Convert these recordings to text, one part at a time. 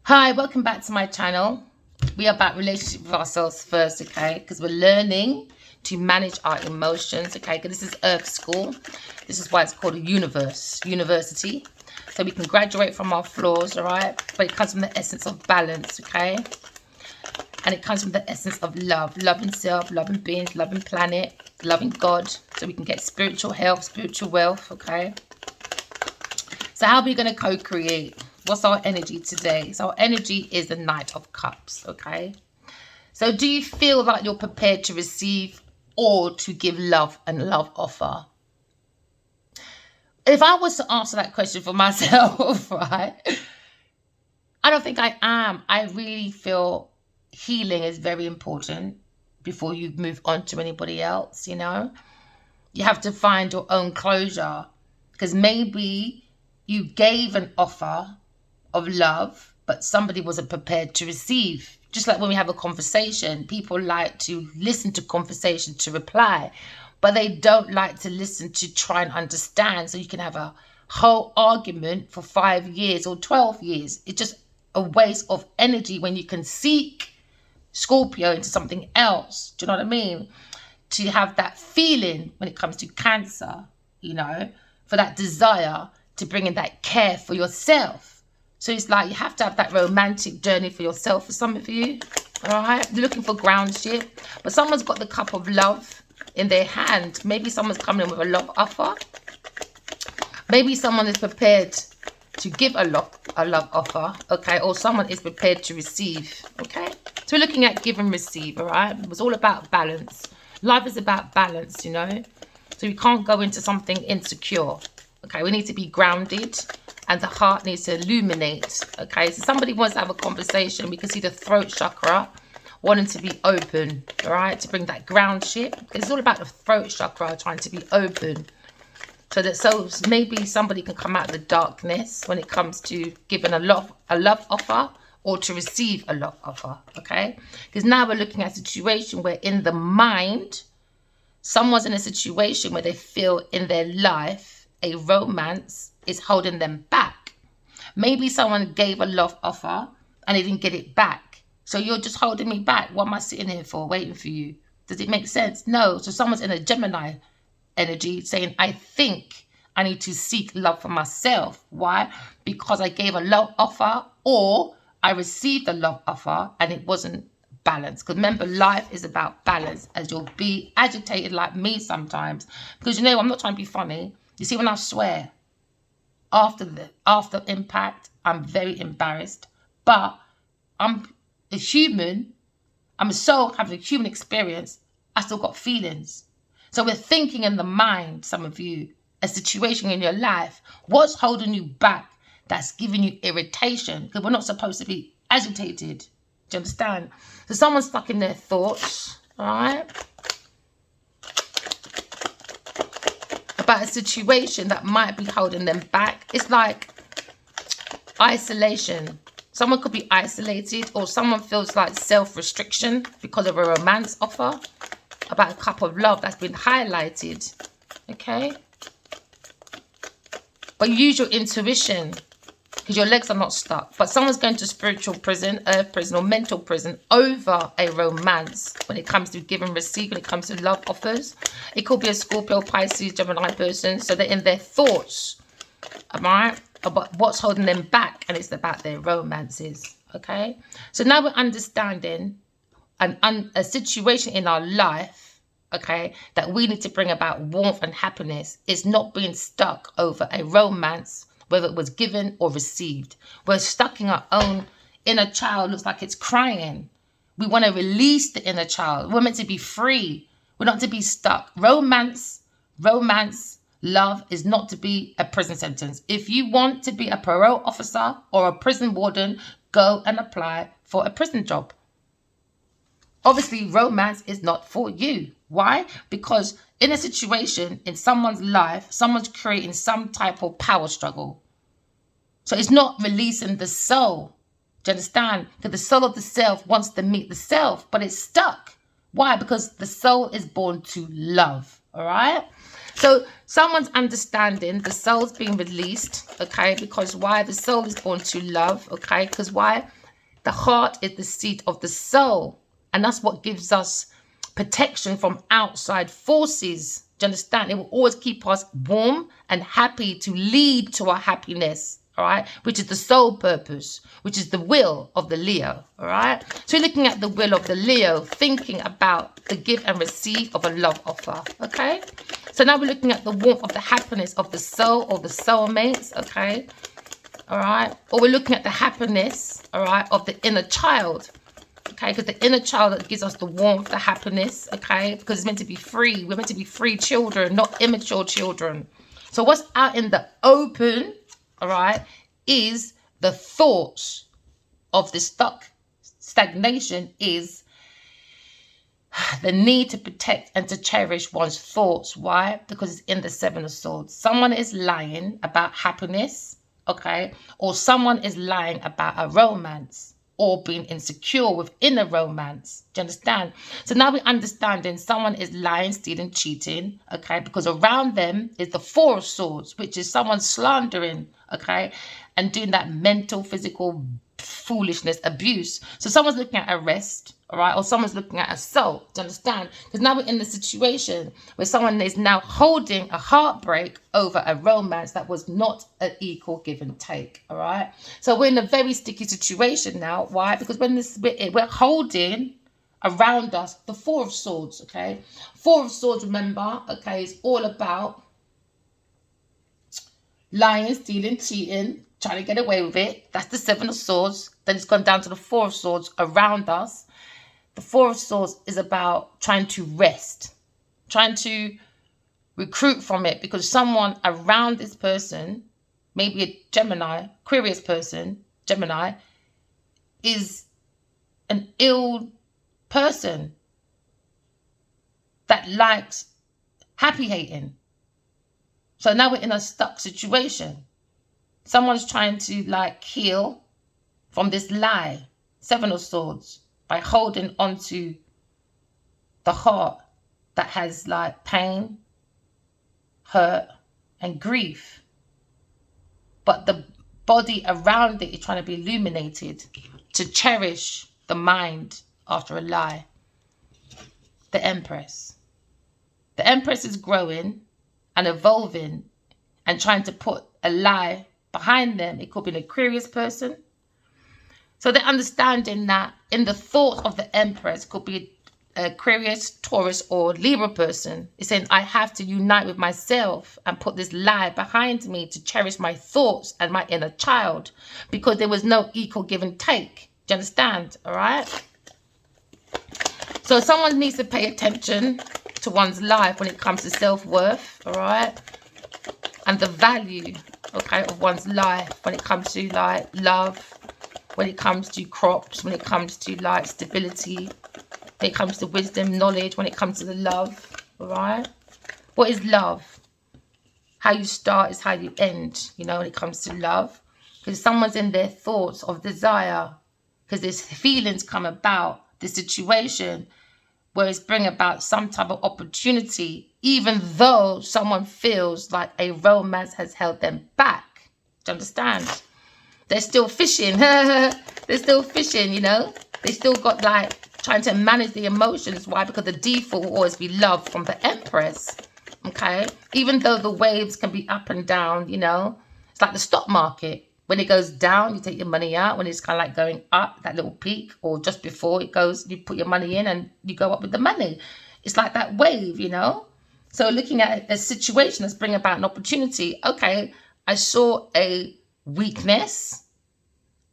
Hi, welcome back to my channel. We are about relationship with ourselves first, okay? Because we're learning to manage our emotions, okay? Because this is Earth School. This is why it's called a university. So we can graduate from our flaws, all right? But it comes from the essence of balance, okay? And it comes from the essence of love. Loving self, loving beings, loving planet, loving God. So we can get spiritual health, spiritual wealth, okay? So how are we going to co-create? What's our energy today? So our energy is the Knight of Cups, okay? So do you feel like you're prepared to receive or to give love and love offer? If I was to answer that question for myself, right, I don't think I am. I really feel healing is very important before you move on to anybody else, you know? You have to find your own closure because maybe you gave an offer of love, but somebody wasn't prepared to receive. Just like when we have a conversation, people like to listen to conversation to reply, but they don't like to listen to try and understand. So you can have a whole argument for 5 years or 12 years. It's just a waste of energy when you can seek Scorpio into something else. Do you know what I mean? To have that feeling when it comes to Cancer, you know, for that desire to bring in that care for yourself. So it's like you have to have that romantic journey for yourself for some of you, all right? You're looking for groundship, but someone's got the cup of love in their hand. Maybe someone's coming in with a love offer. Maybe someone is prepared to give a love offer, okay? Or someone is prepared to receive, okay? So we're looking at give and receive, all right? It's all about balance. Life is about balance, you know? So we can't go into something insecure, okay? We need to be grounded. And the heart needs to illuminate, okay? So somebody wants to have a conversation. We can see the throat chakra wanting to be open, all right? To bring that groundship. It's all about the throat chakra trying to be open. So maybe somebody can come out of the darkness when it comes to giving a love offer or to receive a love offer, okay? Because now we're looking at a situation where in the mind, someone's in a situation where they feel in their life a romance is holding them back. Maybe someone gave a love offer and they didn't get it back. So you're just holding me back. What am I sitting here for, waiting for you? Does it make sense? No. So someone's in a Gemini energy saying, I think I need to seek love for myself. Why? Because I gave a love offer or I received a love offer and it wasn't balanced. Because remember, life is about balance, as you'll be agitated like me sometimes. Because, you know, I'm not trying to be funny. You see, when I swear, after impact, I'm very embarrassed. But I'm a human. I'm a soul having a human experience. I still got feelings. So we're thinking in the mind, some of you, a situation in your life. What's holding you back that's giving you irritation? Because we're not supposed to be agitated. Do you understand? So someone's stuck in their thoughts, all right? About a situation that might be holding them back. It's like isolation. Someone could be isolated or someone feels like self-restriction because of a romance offer about a cup of love that's been highlighted, okay? But use your intuition because your legs are not stuck. But someone's going to spiritual prison, earth prison or mental prison over a romance when it comes to give and receive, when it comes to love offers. It could be a Scorpio, Pisces, Gemini person. So they're in their thoughts, am I right? About what's holding them back, and it's about their romances, okay? So now we're understanding a situation in our life, okay, that we need to bring about warmth and happiness. Is not being stuck over a romance, whether it was given or received. We're stuck in our own inner child, looks like it's crying. We want to release the inner child. We're meant to be free. We're not to be stuck. Romance, love is not to be a prison sentence. If you want to be a parole officer or a prison warden, go and apply for a prison job. Obviously, romance is not for you. Why? Because in a situation, in someone's life, someone's creating some type of power struggle. So it's not releasing the soul. Do you understand? Because the soul of the self wants to meet the self, but it's stuck. Why? Because the soul is born to love. All right? So someone's understanding the soul's being released, okay? Because why? The soul is born to love, okay? Because why? The heart is the seat of the soul. And that's what gives us protection from outside forces. Do you understand? It will always keep us warm and happy to lead to our happiness, all right? Which is the soul purpose, which is the will of the Leo, all right? So you're looking at the will of the Leo, thinking about the give and receive of a love offer, okay? So now we're looking at the warmth of the happiness of the soul or the soulmates, okay? All right? Or we're looking at the happiness, all right, of the inner child, okay? Because the inner child that gives us the warmth, the happiness, okay? Because it's meant to be free. We're meant to be free children, not immature children. So what's out in the open, all right, is the thoughts of the stagnation is the need to protect and to cherish one's thoughts. Why? Because it's in the Seven of Swords. Someone is lying about happiness, okay? Or someone is lying about a romance or being insecure within a romance. Do you understand? So now we're understanding someone is lying, stealing, cheating, okay? Because around them is the Four of Swords, which is someone slandering, okay? And doing that mental, physical foolishness, abuse. So someone's looking at arrest, all right? Or someone's looking at assault. Do you understand? Because now we're in the situation where someone is now holding a heartbreak over a romance that was not an equal give and take, all right? So we're in a very sticky situation now. Why? Because when we're holding around us the Four of Swords, okay? Four of Swords, remember, okay, is all about lying, stealing, cheating, trying to get away with it. That's the Seven of Swords. Then it's gone down to the Four of Swords around us. The Four of Swords is about trying to rest, trying to recruit from it, because someone around this person, maybe a Gemini, Aquarius person, Gemini, is an ill person that likes happy hating. So now we're in a stuck situation. Someone's trying to like heal from this lie, Seven of Swords, by holding onto the heart that has like pain, hurt, and grief. But the body around it is trying to be illuminated to cherish the mind after a lie. The Empress. The Empress is growing and evolving and trying to put a lie behind them. It could be an Aquarius person. So they're understanding that in the thought of the Empress could be Aquarius, Taurus, or Libra person. It's saying, I have to unite with myself and put this lie behind me to cherish my thoughts and my inner child, because there was no equal give and take. Do you understand? All right? So someone needs to pay attention to one's life when it comes to self-worth, all right? And the value, okay, of one's life when it comes to like love, when it comes to crops, when it comes to like stability, when it comes to wisdom, knowledge, when it comes to the love, all right? What is love? How you start is how you end, you know, when it comes to love. Because someone's in their thoughts of desire, because there's feelings come about the situation where it's bring about some type of opportunity, even though someone feels like a romance has held them back. Do you understand? They're still fishing. They're still fishing, you know. They still got like trying to manage the emotions. Why? Because the default will always be love from the Empress. Okay? Even though the waves can be up and down, you know. It's like the stock market. When it goes down, you take your money out. When it's kind of like going up, that little peak, or just before it goes, you put your money in and you go up with the money. It's like that wave, you know. So looking at a situation that's bringing about an opportunity. Okay, I saw a weakness.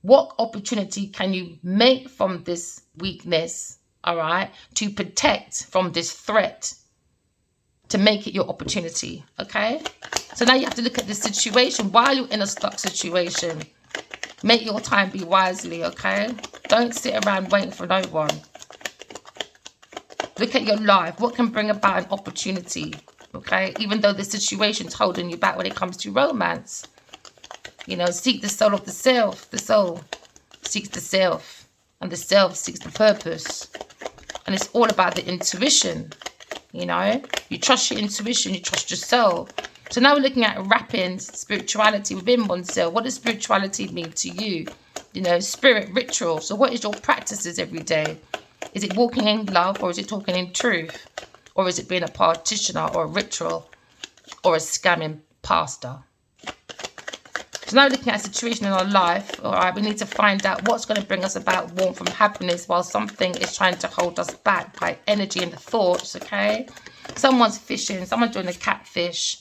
What opportunity can you make from this weakness, all right, to protect from this threat, to make it your opportunity, okay? So now you have to look at the situation while you're in a stuck situation. Make your time be wisely, okay? Don't sit around waiting for no one. Look at your life. What can bring about an opportunity, okay? Even though the situation's holding you back when it comes to romance. You know, seek the soul of the self. The soul seeks the self, and the self seeks the purpose. And it's all about the intuition, you know. You trust your intuition, you trust your soul. So now we're looking at wrapping spirituality within oneself. What does spirituality mean to you? You know, spirit, ritual. So what is your practices every day? Is it walking in love, or is it talking in truth? Or is it being a practitioner or a ritual or a scamming pastor? So now looking at a situation in our life, all right, we need to find out what's going to bring us about warmth and happiness while something is trying to hold us back by energy and the thoughts, okay? Someone's fishing, someone's doing a catfish.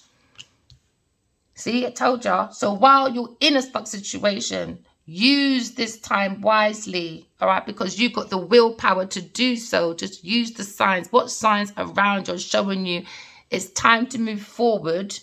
See, I told you. So while you're in a stuck situation, use this time wisely, all right? Because you've got the willpower to do so. Just use the signs. What signs around you are showing you it's time to move forward?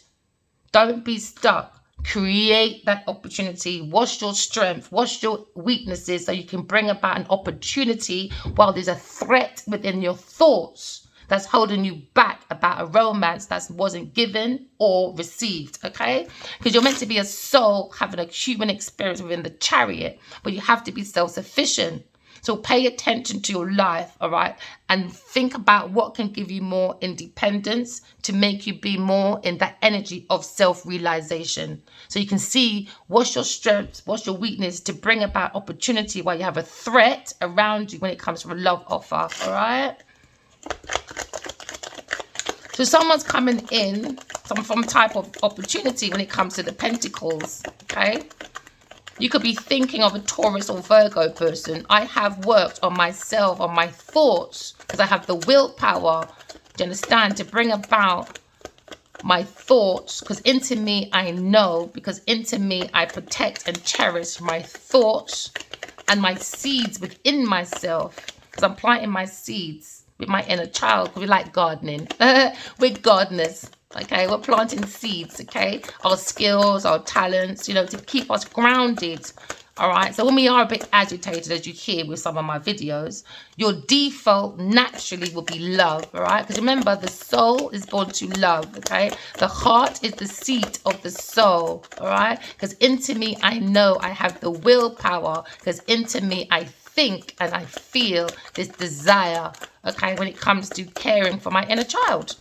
Don't be stuck. Create that opportunity. What's your strength? What's your weaknesses so you can bring about an opportunity while there's a threat within your thoughts that's holding you back about a romance that wasn't given or received, okay? Because you're meant to be a soul having a human experience within the chariot, but you have to be self-sufficient. So pay attention to your life, all right? And think about what can give you more independence to make you be more in that energy of self-realization. So you can see what's your strengths, what's your weakness to bring about opportunity while you have a threat around you when it comes to a love offer, all right? So someone's coming in, some type of opportunity when it comes to the pentacles, okay? You could be thinking of a Taurus or Virgo person. I have worked on myself, on my thoughts, because I have the willpower, do you understand, to bring about my thoughts. Because into me, I know, because into me, I protect and cherish my thoughts and my seeds within myself. Because I'm planting my seeds with my inner child. We like gardening. We're gardeners. Okay, we're planting seeds, okay? Our skills, our talents, you know, to keep us grounded, all right? So when we are a bit agitated, as you hear with some of my videos, your default naturally will be love, all right? Because remember, the soul is born to love, okay? The heart is the seat of the soul, all right? Because into me, I know I have the willpower, because into me, I think and I feel this desire, okay, when it comes to caring for my inner child.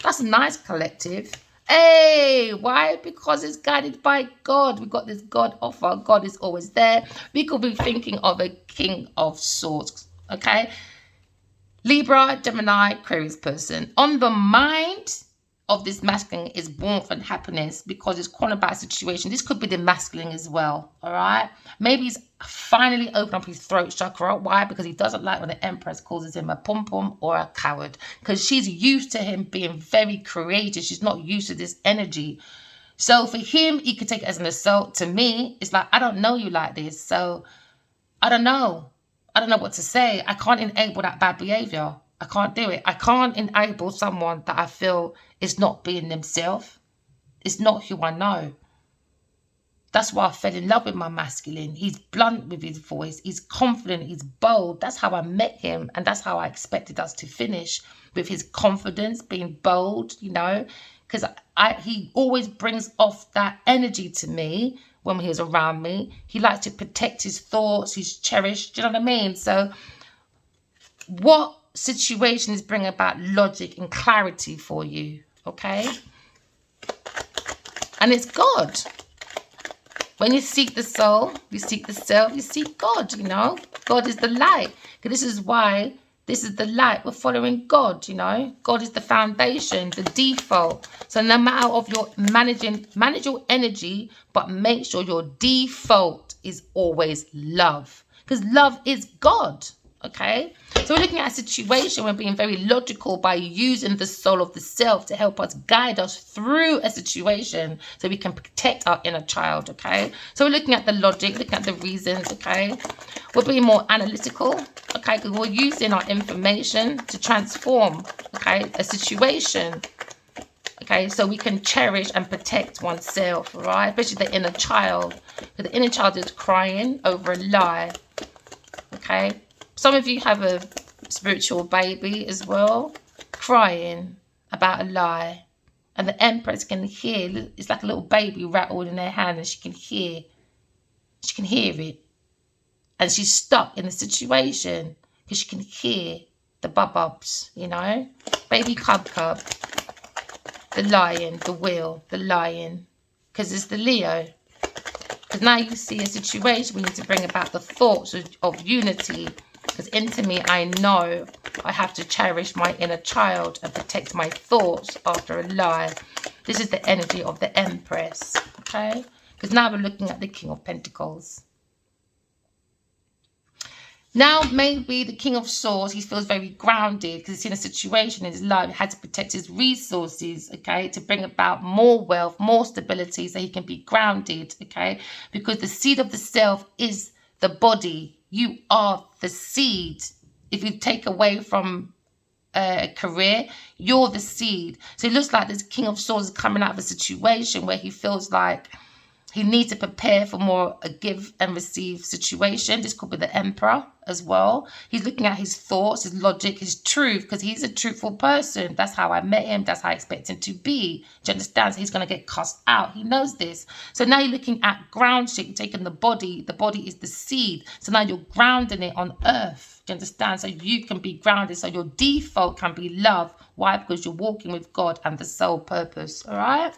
That's a nice collective. Hey, why? Because it's guided by God. We've got this God offer. God is always there. We could be thinking of a King of Swords, okay? Libra, Gemini, Aquarius person. On the mind of this masculine is warmth and happiness because it's calling about a situation. This could be the masculine as well, all right? Maybe he's finally opened up his throat chakra. Why? Because he doesn't like when the Empress calls him a pom-pom or a coward, because she's used to him being very courageous. She's not used to this energy. So for him, he could take it as an assault. To me, it's like, I don't know you like this, so I don't know. I don't know what to say. I can't enable that bad behavior. I can't do it. I can't enable someone that I feel is not being themselves. It's not who I know. That's why I fell in love with my masculine. He's blunt with his voice. He's confident. He's bold. That's how I met him. And that's how I expected us to finish, with his confidence, being bold, you know, because he always brings off that energy to me when he's around me. He likes to protect his thoughts. He's cherished. Do you know what I mean? So what situations bring about logic and clarity for you, okay? And it's God. When you seek the soul, you seek the self, you seek God, you know. God is the light. This is why this is the light. We're following God, you know. God is the foundation, the default. So no matter of your manage your energy, but make sure your default is always love. Because love is God. Okay, so we're looking at a situation. We're being very logical by using the soul of the self to help us guide us through a situation so we can protect our inner child. Okay, so we're looking at the logic, looking at the reasons. Okay, we're being more analytical. Okay, because we're using our information to transform, okay, a situation. Okay, so we can cherish and protect oneself, right? Especially the inner child, because the inner child is crying over a lie. Okay. Some of you have a spiritual baby as well, crying about a lie. And the Empress can hear, it's like a little baby rattled in their hand, and she can hear it. And she's stuck in the situation because she can hear the bubs, you know. Baby cub. the lion, the wheel, the lion, because it's the Leo. Because now you see a situation we need to bring about the thoughts of unity. Because into me, I know I have to cherish my inner child and protect my thoughts after a lie. This is the energy of the Empress, okay? Because now we're looking at the King of Pentacles. Now, maybe the King of Swords, he feels very grounded because he's in a situation in his life. He had to protect his resources, okay, to bring about more wealth, more stability so he can be grounded, okay? Because the seed of the self is the body. You are the seed. If you take away from a career, you're the seed. So it looks like this King of Swords is coming out of a situation where he feels like he needs to prepare for more a give and receive situation. This could be the Emperor as well. He's looking at his thoughts, his logic, his truth, because he's a truthful person. That's how I met him. That's how I expect him to be. Do you understand? So he's going to get cussed out. He knows this. So now you're looking at ground shape. You're taking the body. The body is the seed. So now you're grounding it on earth. Do you understand? So you can be grounded. So your default can be love. Why? Because you're walking with God and the soul purpose. All right?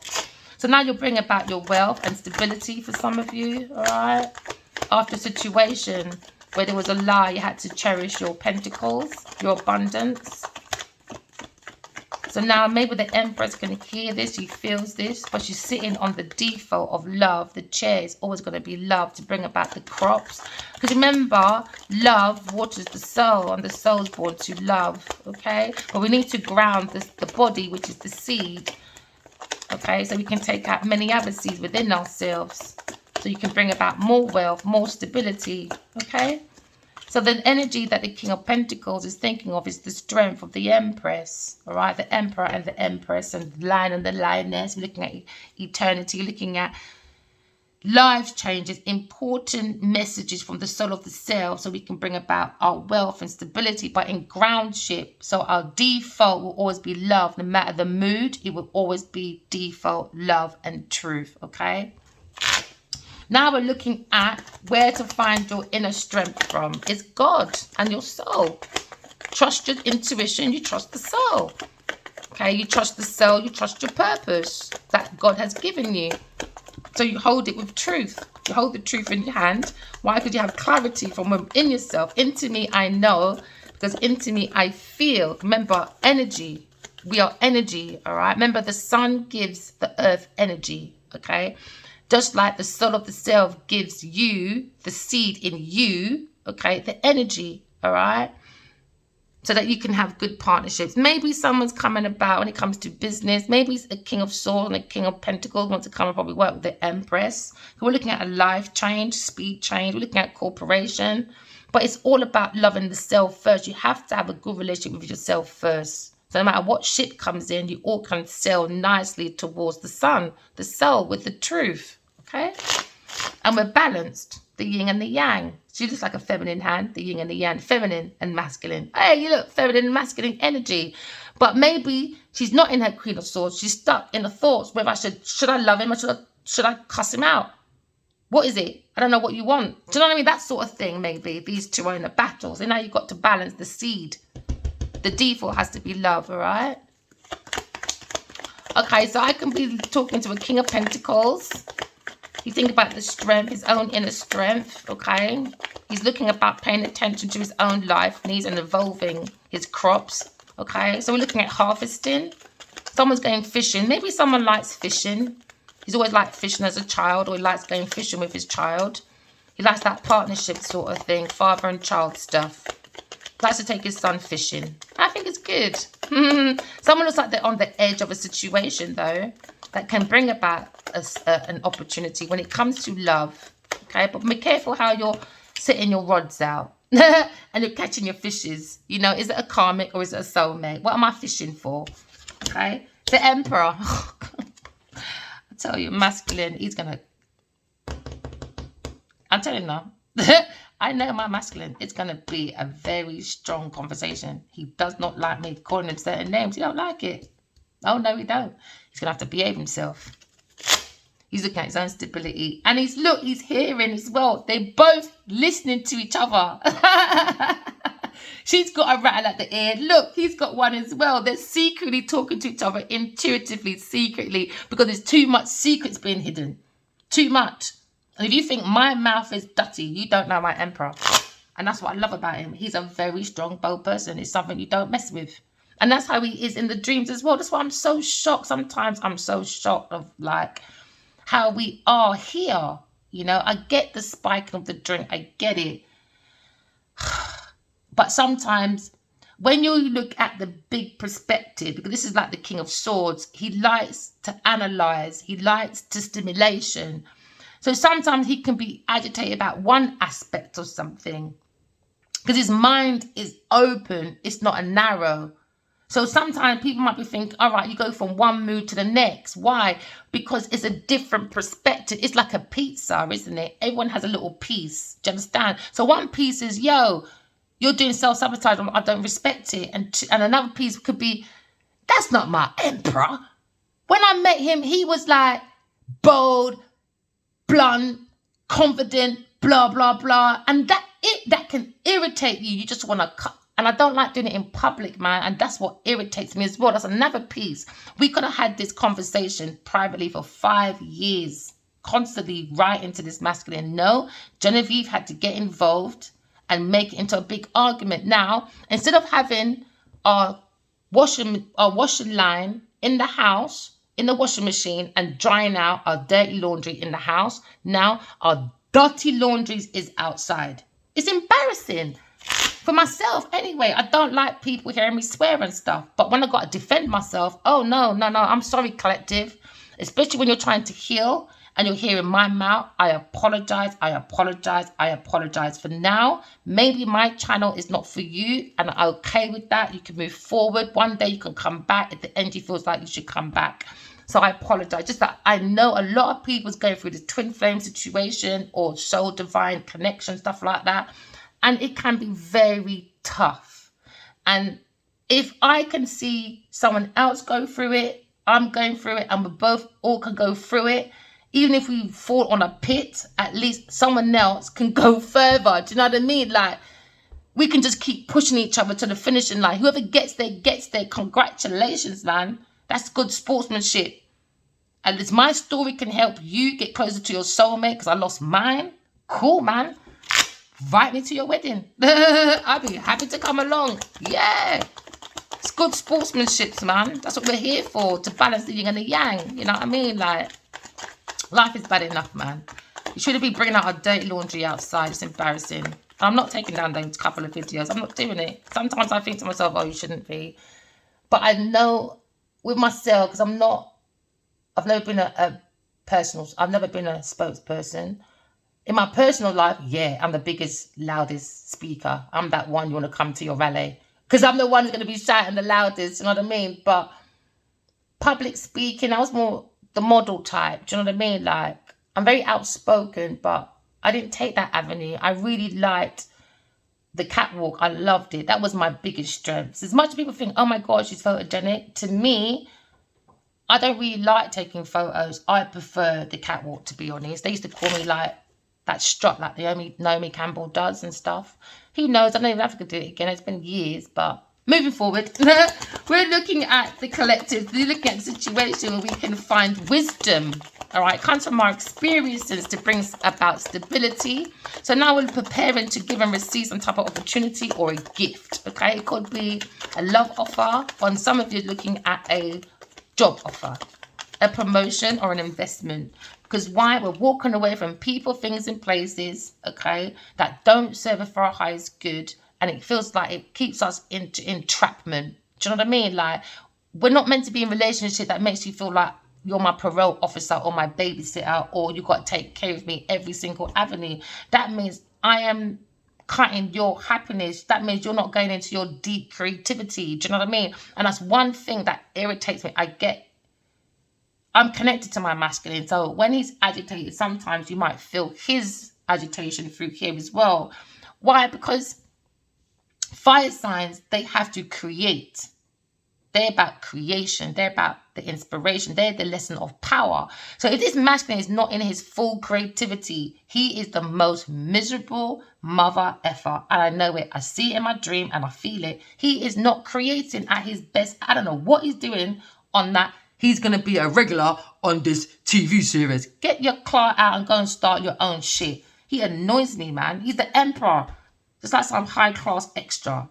So now you'll bring about your wealth and stability for some of you, all right? After a situation where there was a lie, you had to cherish your pentacles, your abundance. So now maybe the Empress can hear this, she feels this, but she's sitting on the default of love. The chair is always going to be love to bring about the crops. Because remember, love waters the soul, and the soul's born to love, okay? But we need to ground the body, which is the seed. Okay, so we can take out many other seeds within ourselves. So you can bring about more wealth, more stability. Okay, so the energy that the King of Pentacles is thinking of is the strength of the Empress. All right, the Emperor and the Empress and the Lion and the Lioness. We're looking at eternity, looking at life changes, important messages from the soul of the self, so we can bring about our wealth and stability, but in groundship. So our default will always be love. No matter the mood, it will always be default love and truth. Okay, now we're looking at where to find your inner strength from. It's God and your soul. Trust your intuition, you trust the soul. Okay, you trust the soul, you trust your purpose that God has given you. So you hold it with truth. You hold the truth in your hand. Why? Because you have clarity from within yourself. Into me, I know. Because into me, I feel. Remember, energy. We are energy, all right? Remember, the sun gives the earth energy, okay? Just like the soul of the self gives you, the seed in you, okay? The energy, all right? So that you can have good partnerships. Maybe someone's coming about when it comes to business. Maybe it's a King of Swords and a King of Pentacles want to come and probably work with the Empress. We're looking at a life change, speed change. We're looking at corporation. But it's all about loving the self first. You have to have a good relationship with yourself first. So no matter what shit comes in, you all can sail nicely towards the sun, the soul, with the truth. Okay? And we're balanced, the yin and the yang. She looks like a feminine hand, the yin and the yang, feminine and masculine. Hey, you look, feminine and masculine energy. But maybe she's not in her Queen of Swords. She's stuck in the thoughts whether should I love him or should I cuss him out? What is it? I don't know what you want. Do you know what I mean? That sort of thing, maybe. These two are in a battle. So now you've got to balance the seed. The default has to be love, all right? Okay, so I can be talking to a King of Pentacles. You think about the strength, his own inner strength, okay? He's looking about paying attention to his own life needs and evolving his crops, okay? So we're looking at harvesting. Someone's going fishing. Maybe someone likes fishing. He's always liked fishing as a child, or he likes going fishing with his child. He likes that partnership sort of thing, father and child stuff. He likes to take his son fishing. I think it's good. Someone looks like they're on the edge of a situation, though, that can bring about an opportunity when it comes to love, okay? But be careful how you're setting your rods out and you're catching your fishes. You know, is it a karmic or is it a soulmate? What am I fishing for, okay? The Emperor. I tell you, masculine, he's going to... I'm telling you now. I know my masculine. It's going to be a very strong conversation. He does not like me calling him certain names. He don't like it. Oh, no, he don't. He's going to have to behave himself. He's looking at his own stability. And he's hearing as well. They're both listening to each other. She's got a rattle at the ear. Look, he's got one as well. They're secretly talking to each other, intuitively, secretly, because there's too much secrets being hidden. Too much. And if you think my mouth is dirty, you don't know my emperor. And that's what I love about him. He's a very strong, bold person. It's something you don't mess with. And that's how he is in the dreams as well. That's why I'm so shocked. Sometimes I'm so shocked of like how we are here. You know, I get the spiking of the drink. I get it. But sometimes when you look at the big perspective, because this is like the King of Swords, he likes to analyze. He likes to stimulation. So sometimes he can be agitated about one aspect of something because his mind is open. It's not a narrow. So sometimes people might be thinking, all right, you go from one mood to the next. Why? Because it's a different perspective. It's like a pizza, isn't it? Everyone has a little piece. Do you understand? So one piece is, yo, you're doing self-sabotage. I don't respect it. And another piece could be, that's not my emperor. When I met him, he was like bold, blunt, confident, blah, blah, blah. And that can irritate you. You just want to cut. And I don't like doing it in public, man. And that's what irritates me as well. That's another piece. We could have had this conversation privately for 5 years, constantly right into this masculine. No, Genevieve had to get involved and make it into a big argument. Now, instead of having our washing line in the house, in the washing machine, and drying out our dirty laundry in the house, now our dirty laundry is outside. It's embarrassing. For myself, anyway, I don't like people hearing me swear and stuff. But when I got to defend myself, oh, no, I'm sorry, collective. Especially when you're trying to heal and you're hearing my mouth, I apologize for now. Maybe my channel is not for you and I'm okay with that. You can move forward. One day you can come back. At the end, you feels like you should come back. So I apologize. Just that I know a lot of people's going through the twin flame situation or soul divine connection, stuff like that. And it can be very tough. And if I can see someone else go through it, I'm going through it, and we both all can go through it. Even if we fall on a pit, at least someone else can go further. Do you know what I mean? Like, we can just keep pushing each other to the finishing line. Whoever gets there, gets there. Congratulations, man. That's good sportsmanship. And if my story can help you get closer to your soulmate, because I lost mine, cool, man. Invite me to your wedding. I'd be happy to come along. Yeah. It's good sportsmanship, man. That's what we're here for, to balance the yin and the yang. You know what I mean? Like, life is bad enough, man. You shouldn't be bringing out our dirty laundry outside. It's embarrassing. I'm not taking down those couple of videos. I'm not doing it. Sometimes I think to myself, oh, you shouldn't be. But I know with myself, because I've never been I've never been a spokesperson. In my personal life, yeah, I'm the biggest, loudest speaker. I'm that one you want to come to your rally. Because I'm the one who's going to be shouting the loudest, you know what I mean? But public speaking, I was more the model type, do you know what I mean? Like, I'm very outspoken, but I didn't take that avenue. I really liked the catwalk. I loved it. That was my biggest strength. As much as people think, oh my God, she's photogenic. To me, I don't really like taking photos. I prefer the catwalk, to be honest. They used to call me like that strut, like Naomi Campbell does and stuff. Who knows? I don't even have to do it again. It's been years, but moving forward, we're looking at the collective. We're looking at the situation where we can find wisdom. All right, it comes from our experiences to bring about stability. So now we're preparing to give and receive some type of opportunity or a gift. Okay, it could be a love offer, or some of you looking at a job offer, a promotion, or an investment. Because why? We're walking away from people, things, and places, okay, that don't serve us for our highest good. And it feels like it keeps us into entrapment. Do you know what I mean? Like, we're not meant to be in a relationship that makes you feel like you're my parole officer or my babysitter, or you got to take care of me every single avenue. That means I am cutting your happiness. That means you're not going into your deep creativity. Do you know what I mean? And that's one thing that irritates me. I'm connected to my masculine. So when he's agitated, sometimes you might feel his agitation through here as well. Why? Because fire signs, they have to create. They're about creation. They're about the inspiration. They're the lesson of power. So if this masculine is not in his full creativity, he is the most miserable mother effer. And I know it. I see it in my dream and I feel it. He is not creating at his best. I don't know what he's doing on that. He's going to be a regular on this TV series. Get your claw out and go and start your own shit. He annoys me, man. He's the emperor. Just like some high-class extra.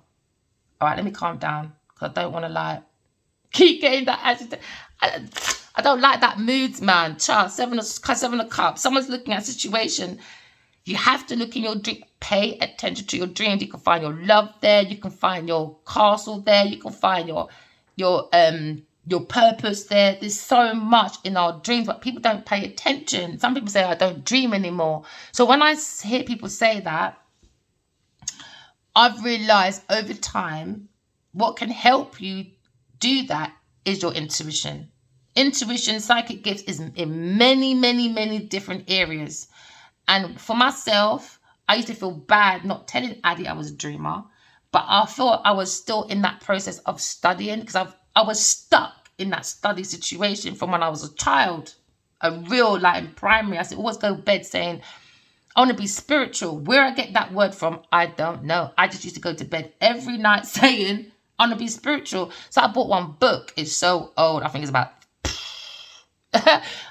All right, let me calm down. Because I don't want to, like, keep getting that attitude. I don't like that moods, man. Child, seven of cups. Someone's looking at a situation. You have to look in your dream. Pay attention to your dreams. You can find your love there. You can find your castle there. You can find your purpose there. There's so much in our dreams, but people don't pay attention. Some people say, I don't dream anymore. So when I hear people say that, I've realized over time, what can help you do that is your intuition. Intuition, psychic gifts is in many, many, many different areas. And for myself, I used to feel bad not telling Addie I was a dreamer, but I thought I was still in that process of studying because I was stuck in that study situation from when I was a child. A real, like in primary, I said, always go to bed saying, I want to be spiritual. Where I get that word from, I don't know. I just used to go to bed every night saying, I want to be spiritual. So I bought one book. It's so old. I think it's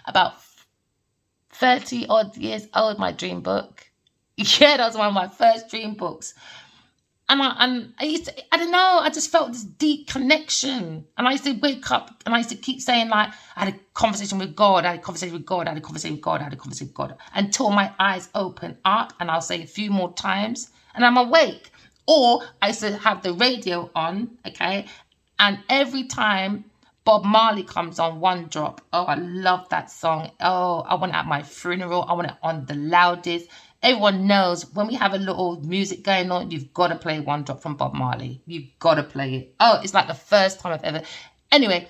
about 30 odd years old, my dream book. Yeah, that was one of my first dream books. And I used to, I don't know, I just felt this deep connection. And I used to wake up and I used to keep saying, like, I had a conversation with God, I had a conversation with God, I had a conversation with God, I had a conversation with God, until my eyes open up and I'll say a few more times and I'm awake. Or I used to have the radio on, okay? And every time Bob Marley comes on, One Drop, oh, I love that song. Oh, I want it at my funeral. I want it on the loudest. Everyone knows when we have a little music going on, you've got to play One Drop from Bob Marley. You've got to play it. Oh, it's like the first time I've ever... Anyway,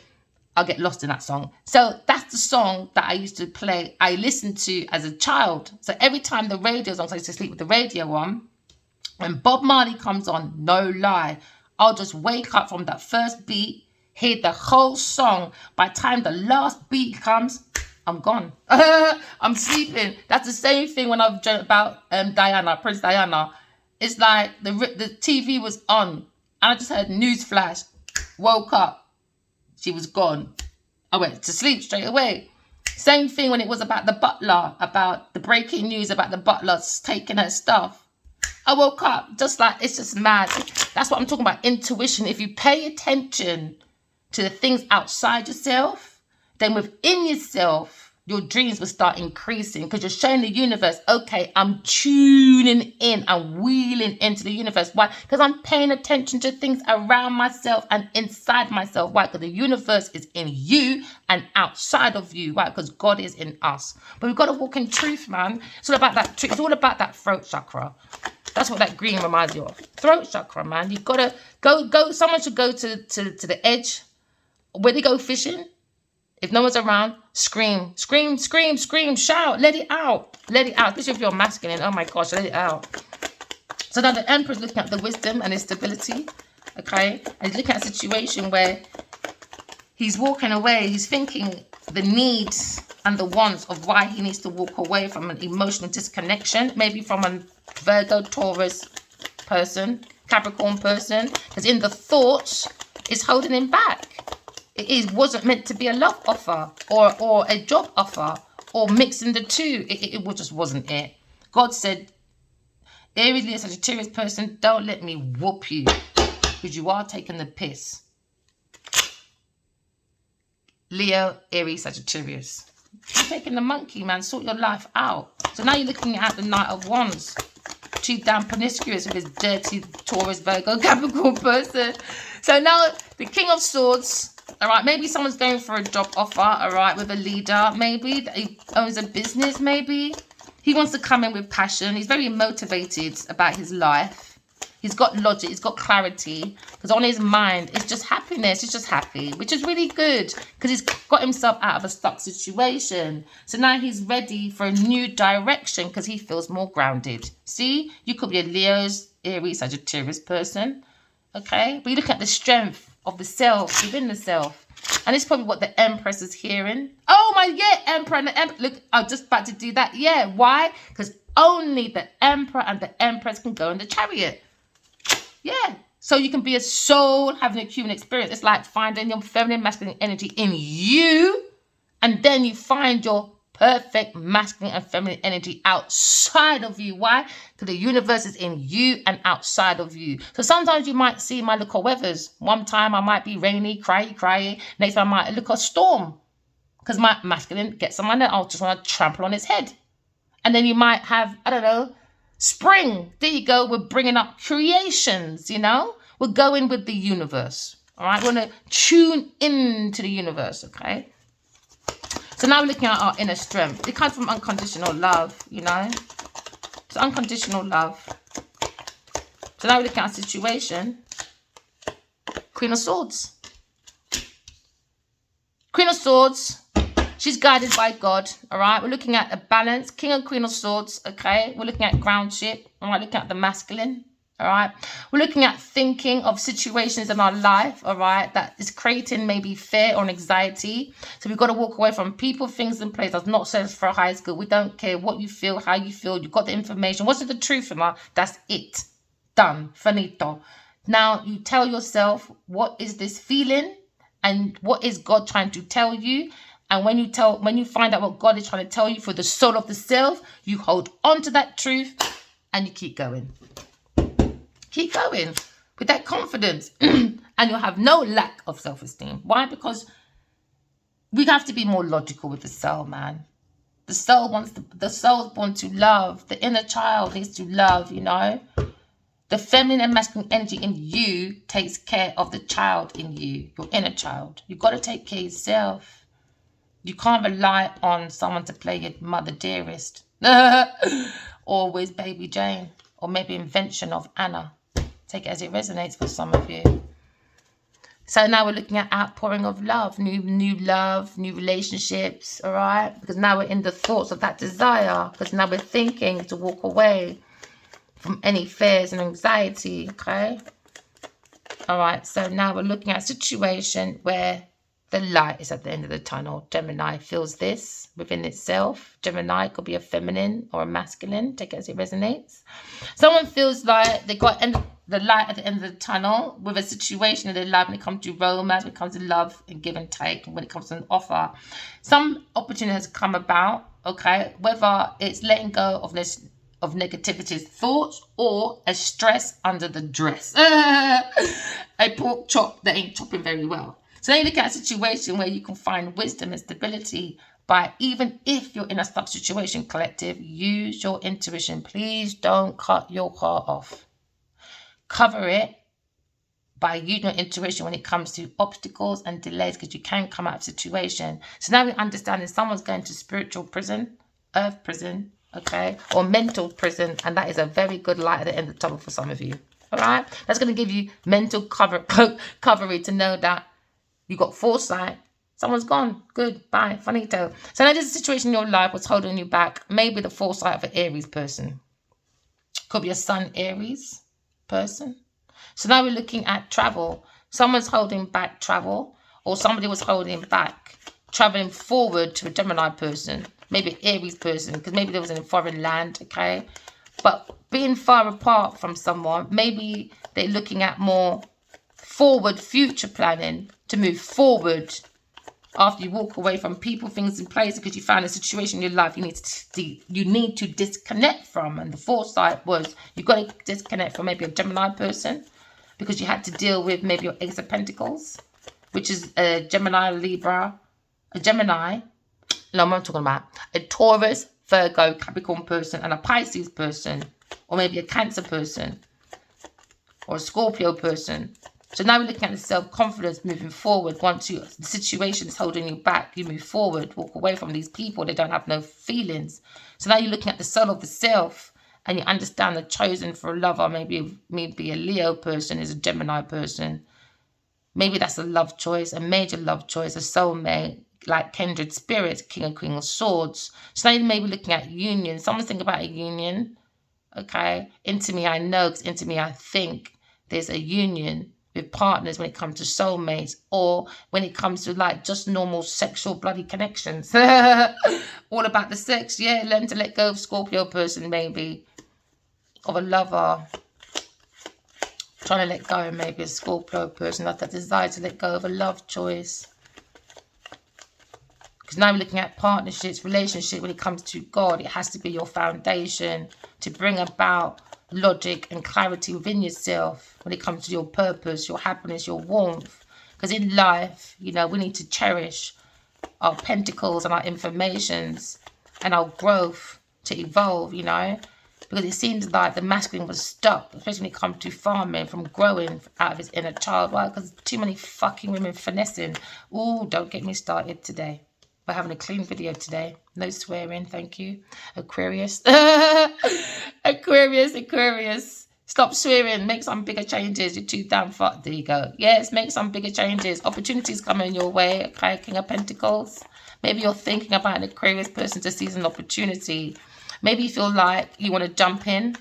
I'll get lost in that song. So that's the song that I used to play, I listened to as a child. So every time the radio's on, so I used to sleep with the radio on, when Bob Marley comes on, no lie, I'll just wake up from that first beat, hear the whole song. By the time the last beat comes, I'm gone. I'm sleeping. That's the same thing when I've dreamt about Diana, Prince Diana. It's like the TV was on and I just heard news flash. Woke up. She was gone. I went to sleep straight away. Same thing when it was about the butler, about the breaking news about the butler taking her stuff. I woke up just like, it's just mad. That's what I'm talking about, intuition. If you pay attention to the things outside yourself, then within yourself, your dreams will start increasing because you're showing the universe, okay, I'm tuning in, I'm wheeling into the universe. Why? Because I'm paying attention to things around myself and inside myself. Why? Because the universe is in you and outside of you. Why? Because God is in us. But we've got to walk in truth, man. It's all about that truth. It's all about that throat chakra. That's what that green reminds you of. Throat chakra, man. You've got to go. Someone should go to the edge. Where they go fishing. If no one's around, scream, scream, scream, scream, shout, let it out. Let it out. Especially if you're masculine. Oh my gosh, let it out. So now the Emperor's looking at the wisdom and his stability. Okay? And he's looking at a situation where he's walking away. He's thinking the needs and the wants of why he needs to walk away from an emotional disconnection. Maybe from a Virgo, Taurus person, Capricorn person. Because in the thoughts, it's holding him back. It wasn't meant to be a love offer or a job offer or mixing the two. It just wasn't it. God said, Aries, Leo, Sagittarius person, don't let me whoop you because you are taking the piss. Leo, Aries, Sagittarius. You're taking the monkey, man. Sort your life out. So now you're looking at the Knight of Wands. Too damn promiscuous with his dirty Taurus, Virgo, Capricorn person. So now the King of Swords. All right, maybe someone's going for a job offer, all right, with a leader, maybe. That he owns a business, maybe. He wants to come in with passion. He's very motivated about his life. He's got logic. He's got clarity. Because on his mind, it's just happiness. He's just happy, which is really good. Because he's got himself out of a stuck situation. So now he's ready for a new direction because he feels more grounded. See? You could be a Leo's, Aries, Sagittarius person. Okay? But you look at the strength of the self, within the self. And it's probably what the Empress is hearing. Oh my, yeah, Emperor and the Empress. Look, I'm just about to do that. Yeah, why? Because only the Emperor and the Empress can go in the chariot. Yeah. So you can be a soul having a human experience. It's like finding your feminine, masculine energy in you. And then you find your perfect masculine and feminine energy outside of you. Why? Because the universe is in you and outside of you. So sometimes you might see my little weathers. One time I might be rainy, cryy. Next time I might look a storm. Because my masculine gets on my nerve. I'll just want to trample on his head. And then you might have, I don't know, spring. There you go. We're bringing up creations, you know. We're going with the universe. All right. We're going to tune into the universe. Okay. So now we're looking at our inner strength. It comes from unconditional love, you know. It's unconditional love. So now we're looking at a situation. Queen of Swords. Queen of Swords. She's guided by God, all right? We're looking at a balance. King and Queen of Swords, okay? We're looking at groundship, all right? Looking at the masculine, all right? We're looking at thinking of situations in our life, all right, that is creating maybe fear or anxiety. So we've got to walk away from people, things, and places. That's not said for high school. We don't care what you feel, how you feel. You've got the information. What's the truth in that? That's it. Done. Finito. Now you tell yourself, what is this feeling? And what is God trying to tell you? And when you find out what God is trying to tell you for the soul of the self, you hold on to that truth and you keep going. Keep going with that confidence. And you'll have no lack of self-esteem. Why? Because we have to be more logical with the soul, man. The soul's born to love. The inner child needs to love, you know. The feminine and masculine energy in you takes care of the child in you, your inner child. You've got to take care of yourself. You can't rely on someone to play your mother dearest. Or with Baby Jane. Or maybe invention of Anna. Take it as it resonates for some of you. So now we're looking at outpouring of love. New love, new relationships. All right? Because now we're in the thoughts of that desire. Because now we're thinking to walk away from any fears and anxiety. Okay? All right. So now we're looking at a situation where the light is at the end of the tunnel. Gemini feels this within itself. Gemini could be a feminine or a masculine. Take it as it resonates. Someone feels like they got the light at the end of the tunnel with a situation in their life when it comes to romance, when it comes to love and give and take, and when it comes to an offer. Some opportunity has come about, okay? Whether it's letting go of this, of negativity thoughts, or a stress under the dress. A pork chop that ain't chopping very well. So then you look at a situation where you can find wisdom and stability by, even if you're in a stuck situation, collective, use your intuition. Please don't cut your heart off. Cover it by using your intuition when it comes to obstacles and delays, because you can come out of a situation. So now we understand that someone's going to spiritual prison, earth prison, okay, or mental prison, and that is a very good light at the end of the tunnel for some of you. All right? That's going to give you mental coverage to know that you got foresight. Someone's gone. Good. Bye. Finito. So now there's a situation in your life was holding you back. Maybe the foresight of an Aries person. Could be a Sun Aries person. So now we're looking at travel. Someone's holding back travel, or somebody was holding back traveling forward to a Gemini person. Maybe an Aries person, because maybe there was in a foreign land, okay? But being far apart from someone, maybe they're looking at more forward future planning to move forward after you walk away from people, things, and places, because you found a situation in your life you need to disconnect from. And the foresight was you've got to disconnect from maybe a Gemini person, because you had to deal with maybe your Ace of Pentacles, which is a Gemini, Libra, a Gemini. No, I'm not talking about a Taurus, Virgo, Capricorn person, and a Pisces person, or maybe a Cancer person, or a Scorpio person. So now we're looking at the self-confidence moving forward. Once the situation is holding you back, you move forward, walk away from these people. They don't have no feelings. So now you're looking at the soul of the self, and you understand the chosen for a lover. Maybe a Leo person is a Gemini person. Maybe that's a love choice, a major love choice, a soulmate, like kindred spirits, King and Queen of Swords. So now you may be looking at union. Someone's thinking about a union. Okay. Into me, I know, because into me, I think there's a union with partners when it comes to soulmates, or when it comes to like just normal sexual bloody connections. All about the sex. Yeah, learn to let go of Scorpio person, maybe, of a lover. Trying to let go, maybe a Scorpio person, like that desire to let go of a love choice. Because now we're looking at partnerships, relationship. When it comes to God, it has to be your foundation to bring about logic and clarity within yourself when it comes to your purpose, your happiness, your warmth. Because in life, you know, we need to cherish our pentacles and our informations and our growth to evolve, you know. Because it seems like the masculine was stuck, especially when it comes to farming, from growing out of his inner child. Why? Because too many fucking women finessing. Ooh, don't get me started today. We're having a clean video today. No swearing, thank you. Aquarius. Aquarius. Stop swearing. Make some bigger changes. You're too damn fucked. There you go. Yes, make some bigger changes. Opportunities coming your way. Okay, King of Pentacles. Maybe you're thinking about an Aquarius person to seize an opportunity. Maybe you feel like you want to jump in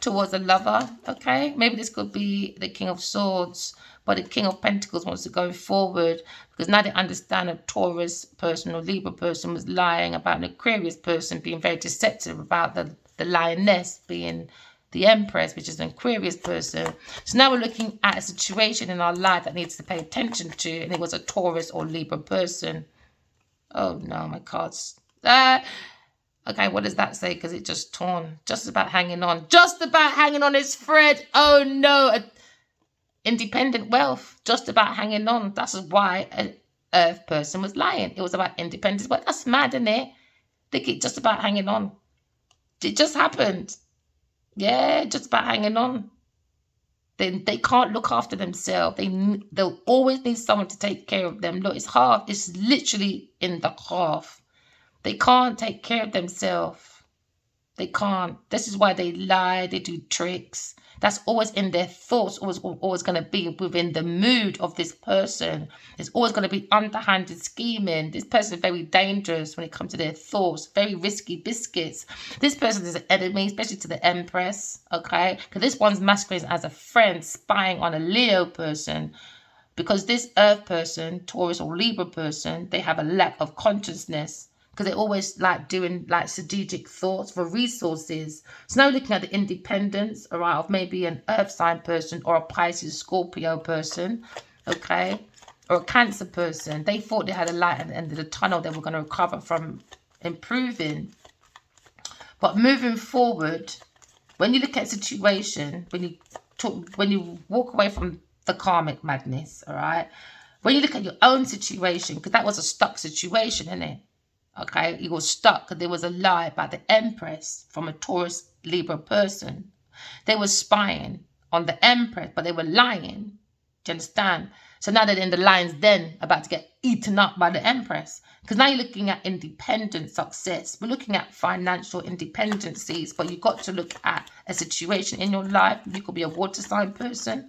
towards a lover. Okay, maybe this could be the King of Swords. But the King of Pentacles wants to go forward because now they understand a Taurus person or Libra person was lying about an Aquarius person, being very deceptive about the lioness being the Empress, which is an Aquarius person. So now we're looking at a situation in our life that needs to pay attention to, and it was a Taurus or Libra person. Oh no, my cards. Okay, what does that say? Because it just torn. Just about hanging on. Just about hanging on its thread. Oh no. Independent wealth, just about hanging on. That's why an Earth person was lying. It was about independence. But that's mad, isn't it? Think it just about hanging on. It just happened. Yeah, just about hanging on. They can't look after themselves. They'll always need someone to take care of them. Look, it's half. It's literally in the half. They can't take care of themselves. They can't. This is why they lie. They do tricks. That's always in their thoughts, always going to be within the mood of this person. It's always going to be underhanded scheming. This person is very dangerous when it comes to their thoughts, very risky biscuits. This person is an enemy, especially to the Empress, okay? Because this one's masquerades as a friend spying on a Leo person. Because this Earth person, Taurus or Libra person, they have a lack of consciousness. Because they always like doing like strategic thoughts for resources. So now looking at the independence, all right, of maybe an Earth sign person or a Pisces Scorpio person, okay, or a Cancer person. They thought they had a light at the end of the tunnel. They were going to recover from improving. But moving forward, when you look at a situation, when you walk away from the karmic madness, all right, when you look at your own situation, because that was a stuck situation, isn't it? Okay, he was stuck because there was a lie about the Empress from a Taurus Libra person. They were spying on the Empress, but they were lying. Do you understand? So now they're in the lion's den about to get eaten up by the Empress. Because now you're looking at independent success. We're looking at financial independencies, but you've got to look at a situation in your life. You could be a water sign person.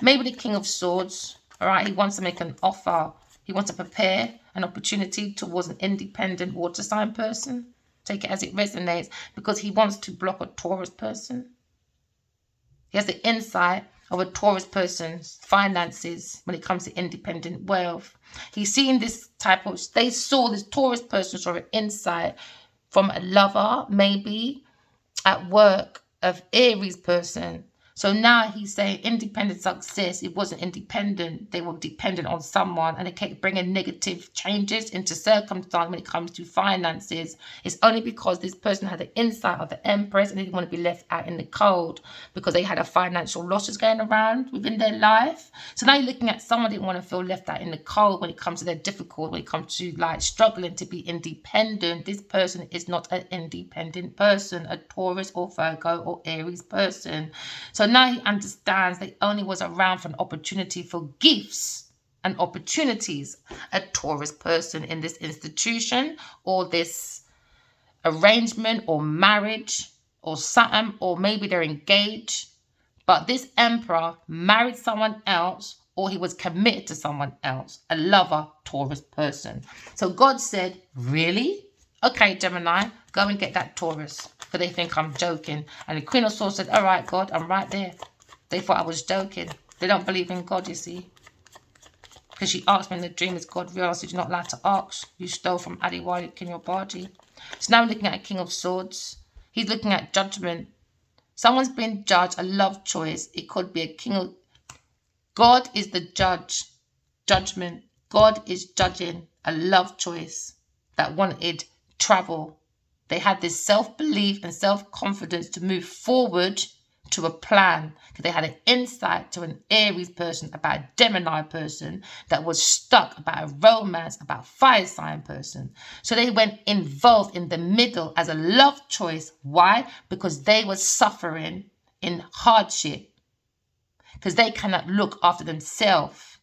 Maybe the King of Swords. All right, he wants to make an offer. He wants to prepare an opportunity towards an independent water sign person. Take it as it resonates, because he wants to block a Taurus person. He has the insight of a Taurus person's finances when it comes to independent wealth. He's seeing this type of, they saw this Taurus person sort of insight from a lover, maybe at work, of Aries person. So now he's saying independent success, it wasn't independent. They were dependent on someone, and they kept bringing negative changes into circumstance when it comes to finances. It's only because this person had the insight of the Empress and they didn't want to be left out in the cold because they had a financial losses going around within their life. So now you're looking at someone that didn't want to feel left out in the cold when it comes to their difficult, when it comes to like struggling to be independent. This person is not an independent person, a Taurus or Virgo or Aries person. So now he understands they only was around for an opportunity for gifts and opportunities. A Taurus person in this institution or this arrangement or marriage or something, or maybe they're engaged. But this emperor married someone else, or he was committed to someone else, a lover Taurus person. So God said, really? Okay, Gemini, go and get that Taurus. Because they think I'm joking. And the Queen of Swords said, all right, God, I'm right there. They thought I was joking. They don't believe in God, you see. Because she asked me in the dream, is God real? I said, you're not allowed to ask. You stole from Adiwali in your body. So now we're looking at a King of Swords. He's looking at judgment. Someone's been judged, a love choice. It could be a king of... God is the judge. Judgment. God is judging a love choice that wanted travel. They had this self-belief and self-confidence to move forward to a plan, because they had an insight to an Aries person about a Gemini person that was stuck, about a romance, about fire sign person. So they went involved in the middle as a love choice. Why? Because they were suffering in hardship, because they cannot look after themselves.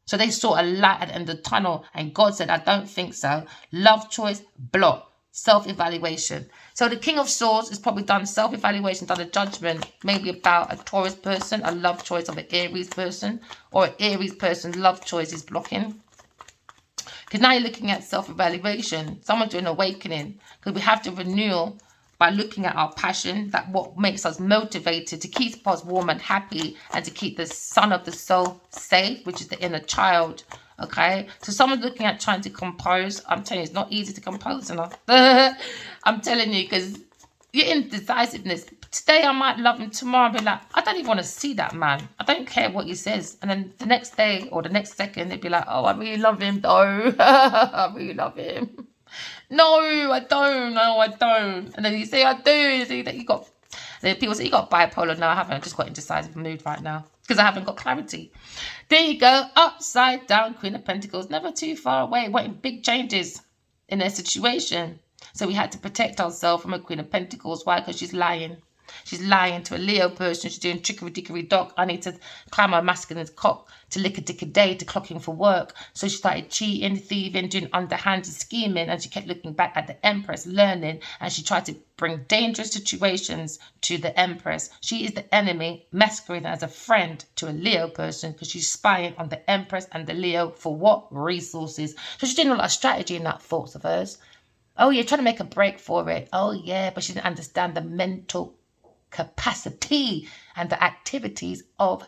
So they saw a light at the end of the tunnel, and God said, I don't think so. Love choice, block. Self-evaluation. So the King of Swords has probably done self-evaluation, done a judgment, maybe about a Taurus person, a love choice of an Aries person, or an Aries person's love choice is blocking. Because now you're looking at self-evaluation. Someone's doing awakening, because we have to renewal by looking at our passion, that what makes us motivated to keep us warm and happy, and to keep the son of the soul safe, which is the inner child. Okay, so someone's looking at trying to compose. I'm telling you, it's not easy to compose enough. I'm telling you, because you're indecisiveness. Today I might love him, tomorrow I'll be like, I don't even want to see that man. I don't care what he says. And then the next day or the next second, they'd be like, oh, I really love him though. I really love him. No, I don't. No, I don't. And then you say, I do. You see that you got... Then people say, you got bipolar. No, I haven't. I just got indecisive mood right now, because I haven't got clarity. There you go. Upside down Queen of Pentacles. Never too far away. Wanting big changes in their situation. So we had to protect ourselves from a Queen of Pentacles. Why? Because she's lying. She's lying to a Leo person. She's doing trickery, dickery, doc. I need to climb my masculine's cock to lick a dick a day to clock in for work. So she started cheating, thieving, doing underhanded scheming. And she kept looking back at the Empress, learning. And she tried to bring dangerous situations to the Empress. She is the enemy, masquerading as a friend to a Leo person, because she's spying on the Empress and the Leo for what? Resources. So she's doing a lot of strategy in that thoughts of hers. Oh, you're trying to make a break for it. Oh, yeah, but she didn't understand the mental capacity and the activities of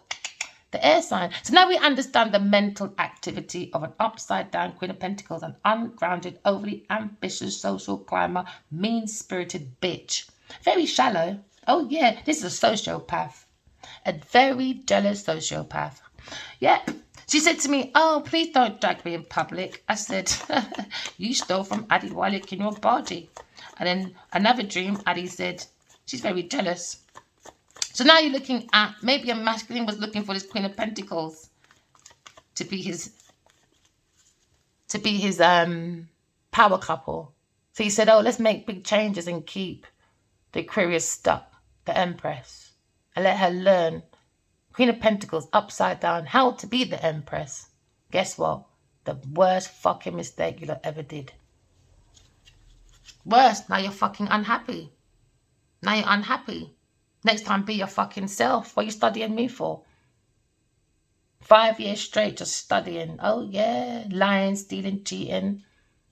the air sign. So now we understand the mental activity of an upside down Queen of Pentacles, an ungrounded, overly ambitious social climber, mean-spirited bitch. Very shallow. Oh yeah, this is a sociopath. A very jealous sociopath. Yeah. She said to me, oh, please don't drag me in public. I said, you stole from Adi Walik in your body. And then another dream, Adi said, she's very jealous. So now you're looking at, maybe a masculine was looking for this Queen of Pentacles to be his power couple. So he said, oh, let's make big changes and keep the Aquarius stuck, the Empress, and let her learn, Queen of Pentacles upside down, how to be the Empress. Guess what? The worst fucking mistake you ever did. Worst, now you're fucking unhappy. Now you're unhappy. Next time, be your fucking self. What are you studying me for? 5 years straight just studying. Oh, yeah. Lying, stealing, cheating.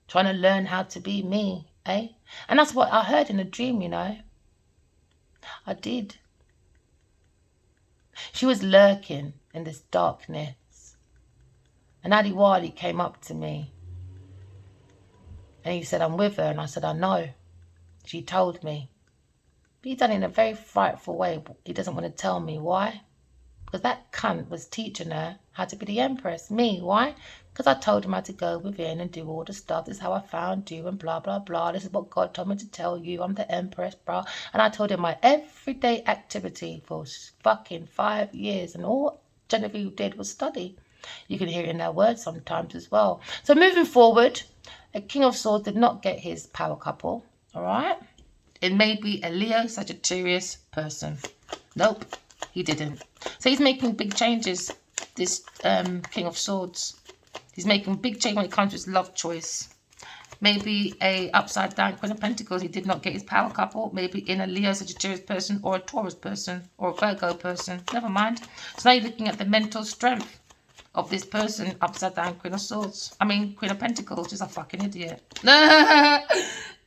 Trying to learn how to be me, eh? And that's what I heard in a dream, you know. I did. She was lurking in this darkness. And Adiwali came up to me. And he said, I'm with her. And I said, I know. She told me. But he done it in a very frightful way. He doesn't want to tell me. Why? Because that cunt was teaching her how to be the Empress. Me. Why? Because I told him how to go within and do all the stuff. This is how I found you and blah, blah, blah. This is what God told me to tell you. I'm the Empress, bro. And I told him my everyday activity for fucking 5 years. And all Genevieve did was study. You can hear it in their words sometimes as well. So moving forward, a King of Swords did not get his power couple. All right? It may be a Leo Sagittarius person. Nope, he didn't. So he's making big changes, this King of Swords. He's making big change when it comes to his love choice. Maybe a upside down Queen of Pentacles. He did not get his power couple. Maybe in a Leo Sagittarius person or a Taurus person or a Virgo person. Never mind. So now you're looking at the mental strength of this person, upside down Queen of Swords. I mean, Queen of Pentacles, just a fucking idiot.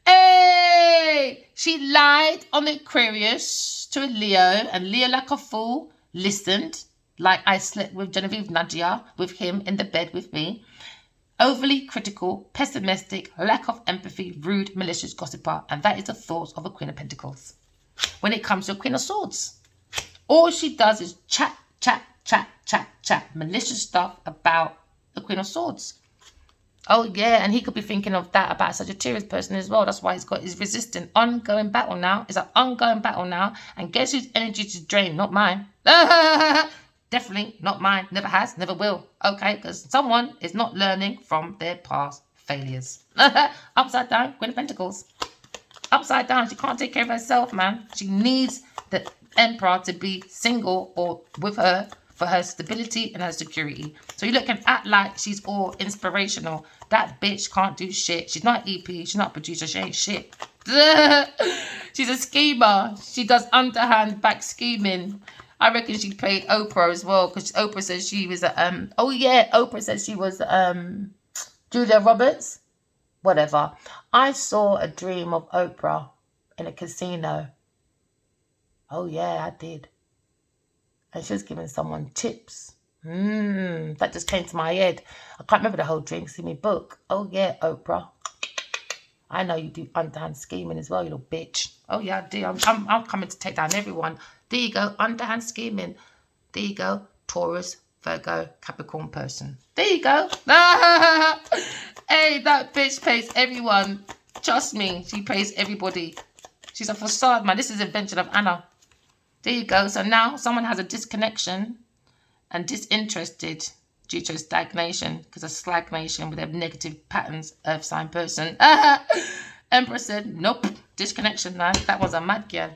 Hey! She lied on the Aquarius to a Leo, and Leo, like a fool, listened. like I slept with Genevieve Nadia, with him in the bed with me. Overly critical, pessimistic, lack of empathy, rude, malicious gossiper. And that is the thoughts of a Queen of Pentacles. When it comes to a Queen of Swords, all she does is chat, chat, chat, chat, chat. Malicious stuff about the Queen of Swords. Oh, yeah, and he could be thinking of that about a Sagittarius person as well. That's why he's got his resistant ongoing battle now. It's an ongoing battle now. And guess whose energy to drain? Not mine. Definitely not mine. Never has, never will. Okay, because someone is not learning from their past failures. Upside down, Queen of Pentacles. Upside down, she can't take care of herself, man. She needs the Emperor to be single or with her for her stability and her security. So you look and act like she's all inspirational. That bitch can't do shit. She's not EP. She's not a producer. She ain't shit. She's a schemer. She does underhand back scheming. I reckon she played Oprah as well, because Oprah says she was Oprah says she was Julia Roberts. Whatever. I saw a dream of Oprah in a casino. Oh yeah, I did. And she was giving someone tips. That just came to my head. I can't remember the whole dream. See me book. Oh yeah, Oprah. I know you do underhand scheming as well, you little bitch. Oh yeah, I do. I'm coming to take down everyone. There you go, underhand scheming. There you go, Taurus, Virgo, Capricorn person. There you go. Hey, that bitch pays everyone. Trust me, she pays everybody. She's a facade, man. This is Invention of Anna. There you go. So now someone has a disconnection and disinterested due to a stagnation, because a stagnation with their negative patterns, earth sign person. Emperor said, nope, disconnection, man. That was a mad girl.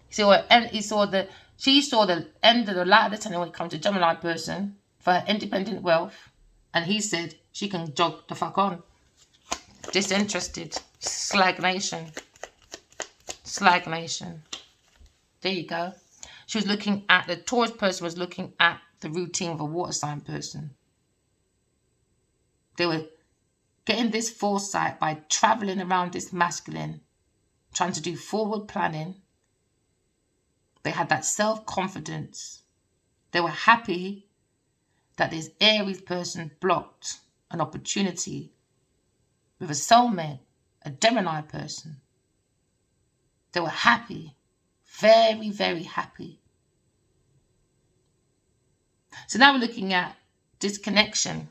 She saw the end of the light of the tunnel when it comes to Gemini person for her independent wealth. And he said she can jog the fuck on. Disinterested. Stagnation. There you go. She was looking at, the Taurus person was looking at the routine of a water sign person. They were getting this foresight by traveling around this masculine, trying to do forward planning. They had that self-confidence. They were happy that this Aries person blocked an opportunity with a soulmate, a Gemini person. They were happy, very, very happy. So now we're looking at disconnection.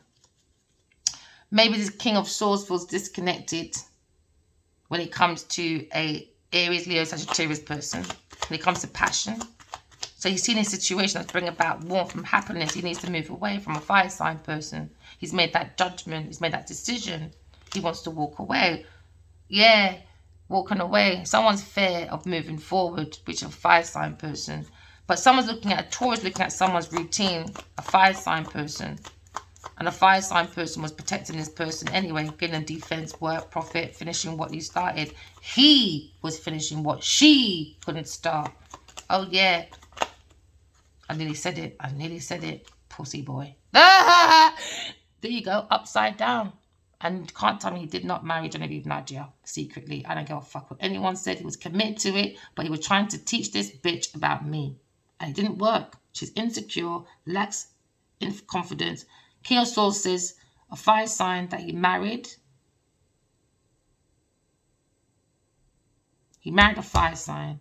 Maybe this King of Swords feels disconnected when it comes to a Aries, Leo, Sagittarius person. When it comes to passion. So he's seen a situation that's bring about warmth and happiness. He needs to move away from a fire sign person. He's made that judgment. He's made that decision. He wants to walk away. Yeah, walking away. Someone's fear of moving forward, which is a fire sign person. But someone's looking at a Taurus, looking at someone's routine, a fire sign person. And a fire sign person was protecting this person anyway, getting them defense, work, profit, finishing what he started. He was finishing what she couldn't start. Oh, yeah. I nearly said it. Pussy boy. There you go. Upside down. And you can't tell me he did not marry Genevieve Nadia secretly. I don't give a fuck what anyone said. He was committed to it, but he was trying to teach this bitch about me. And it didn't work. She's insecure, lacks confidence. King of Swords says a fire sign that he married. He married a fire sign.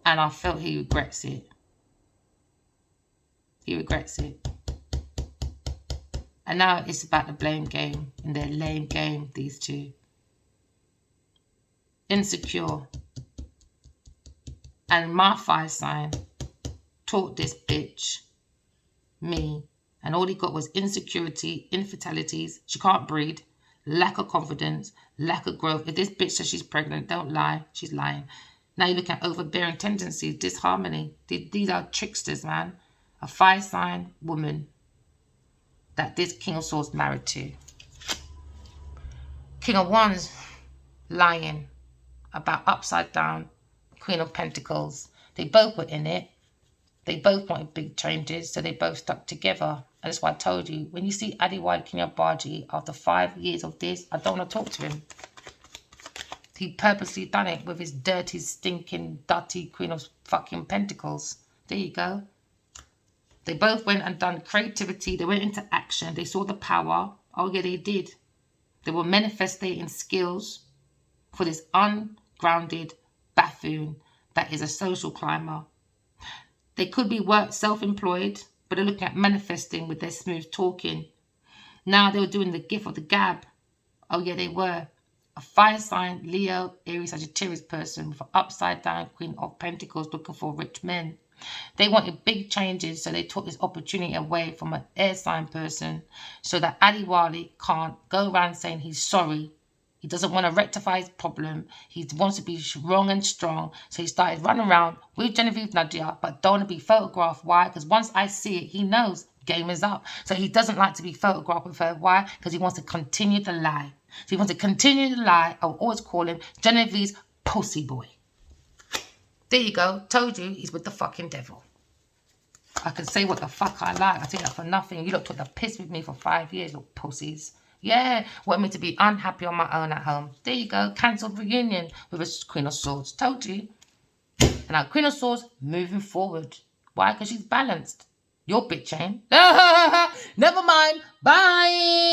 And I felt he regrets it. He regrets it. And now it's about the blame game. And their lame game, these two. Insecure. And my fire sign taught this bitch me, and all he got was insecurity, infidelities. She can't breed, lack of confidence, lack of growth. If this bitch says she's pregnant, don't lie, she's lying. Now you look at overbearing tendencies, disharmony. These are tricksters, man. A fire sign woman that this King of Swords married to. King of Wands lying about upside down Queen of Pentacles. They both were in it. They both wanted big changes, so they both stuck together. And that's why I told you, when you see Adewale Kinyabaji, after 5 years of this, I don't want to talk to him. He purposely done it with his dirty, stinking, dirty Queen of fucking Pentacles. There you go. They both went and done creativity. They went into action. They saw the power. Oh, yeah, they did. They were manifesting skills for this ungrounded buffoon that is a social climber. They could be self-employed, but they're looking at manifesting with their smooth talking. Now they were doing the gift of the gab. Oh, yeah, they were. A fire sign, Leo, Aries, Sagittarius person with an upside down Queen of Pentacles looking for rich men. They wanted big changes, so they took this opportunity away from an air sign person so that Adiwali can't go around saying he's sorry. He doesn't want to rectify his problem. He wants to be strong and strong. So he started running around with Genevieve Nadia, but don't want to be photographed. Why? Because once I see it, he knows game is up. So he doesn't like to be photographed with her. Why? Because he wants to continue the lie. So he wants to continue the lie. I will always call him Genevieve's pussy boy. There you go. Told you he's with the fucking devil. I can say what the fuck I like. I take that for nothing. You lot took the piss with me for 5 years, little pussies. Yeah, want me to be unhappy on my own at home. There you go. Cancelled reunion with a Queen of Swords. Told you. And now Queen of Swords moving forward. Why? Because she's balanced. Your bitch ain't. Never mind. Bye.